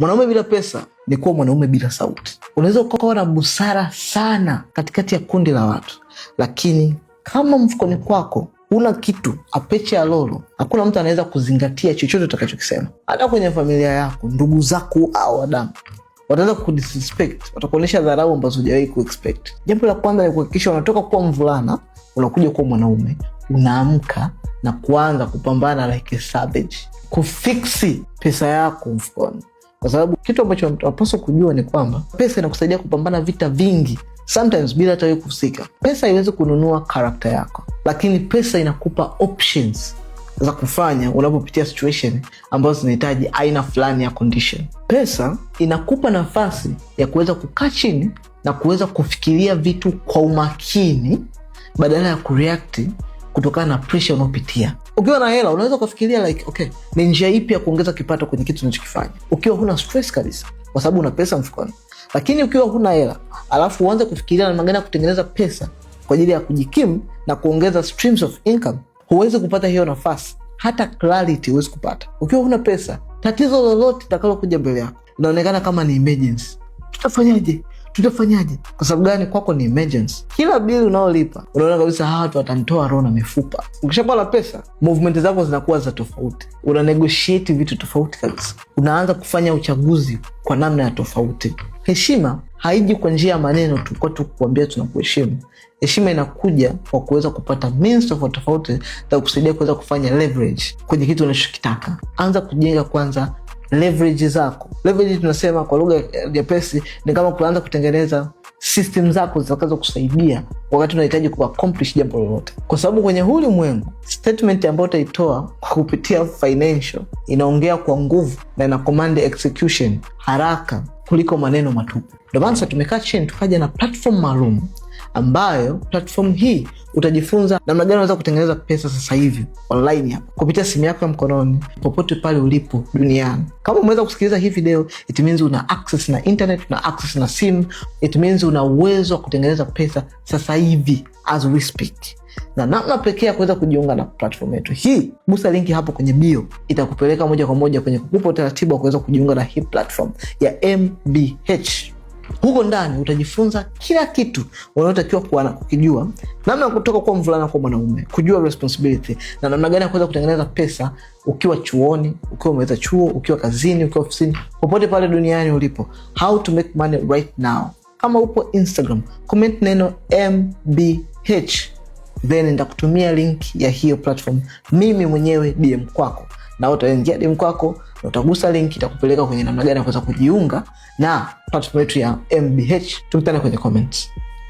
Mwanaume bila pesa ni kuwa mwanaume bila sauti. Unaweza ukawa na busara sana katikati ya kundi la watu, lakini kama mfukoni kwako una kitu apeche ya lolo, hakuna mtu anaweza kuzingatia chochote utakachokisema. Hata kwenye familia yako, ndugu zako au wadamu wataanza kudisrespect, watakuonyesha dharau ambazo hujawahi kuexpect. Jambo la kwanza ni kuhakikisha unatoka kuwa mvulana unakuja kuwa mwanaume, unaamka na kuanza kupambana like a savage, kufiksi pesa yako mfukoni. Kwa sababu kitu ambacho unapaswa kujua ni kwamba pesa inakusaidia kupambana vita vingi, sometimes bila hata wewe kuhusika. Pesa haiwezi kununua character yako, lakini pesa inakupa options za kufanya unapopitia situation ambazo zinahitaji aina fulani ya condition. Pesa inakupa nafasi ya kuweza kukaa chini na kuweza kufikiria vitu kwa umakini badala ya kureact kutokana na pressure unayopitia. Ukiwa na hela unaweza kufikiria like, okay, ni njia ipi ya kuongeza kipato kwenye kitu unachokifanya, ukiwa huna stress kabisa kwa sababu una pesa mfukoni. Lakini ukiwa huna hela alafu uanze kufikiria namna gani ya kutengeneza pesa kwa ajili ya kujikimu na kuongeza streams of income, huwezi kupata hiyo nafasi. Hata clarity huwezi kupata. Ukiwa huna pesa, tatizo lolote litakalo kuja mbele yako inaonekana kama ni emergency. Tutafanyaje? Kwa sababu gani? Kwako ni emergency. Kila bili unaolipa unaona kabisa hawa watu watanitoa roho na mifupa. Ukishakuwa na pesa, movement zako zinakuwa za tofauti. Una negotiate vitu tofauti kabisa. Unaanza kufanya uchaguzi kwa namna ya tofauti. Heshima haiji kwa njia ya maneno tu, kwa tu kuambia tunakuheshimu. Heshima inakuja kwa kuweza kupata means tofauti za kusaidia kuweza kufanya leverage kwenye kitu unachokitaka. Anza kujenga kwanza leverage zako. Leverage tunasema kwa lugha ya pesi ni kama kuanza kutengeneza system zako zitakazo kusaidia wakati unahitaji kuaccomplish jambo lolote. Kwa sababu kwenye huu ulimwengu, statement ambayo utaitoa kupitia financial inaongea kwa nguvu na ina command execution haraka kuliko maneno matupu. Ndio maana tumekaa chini tukaja na platform maalum ambayo platform hii utajifunza namna gani unaweza kutengeneza pesa sasa hivi online hapa kupitia simu yako ya mkononi popote pale ulipo duniani. Kama umeweza kusikiliza hii video, it means una access na internet, una access na simu, it means una uwezo wa kutengeneza pesa sasa hivi as we speak. Na namna pekee ya kuweza kujiunga na platform yetu hii, gusa linki hapo kwenye bio, itakupeleka moja kwa moja kwenye kukupa utaratibu wa kuweza kujiunga na hii platform ya MBH. Huko ndani utajifunza kila kitu unayotakiwa kukijua, namna ya kutoka kwa mvulana kwa mwanaume, kujua responsibility na namna gani ya kuweza kutengeneza pesa ukiwa chuoni, ukiwa umeweza chuo, ukiwa kazini, ukiwa ofisini, popote pale duniani ulipo. How to make money right now. Kama upo Instagram, comment neno MBH, then nitakutumia link ya hiyo platform mimi mwenyewe DM kwako, na utaingia DM kwako na utagusa link, itakupeleka kwenye namna gani ya kuweza kujiunga na platform yetu ya MBH. Tukutane kwenye comments.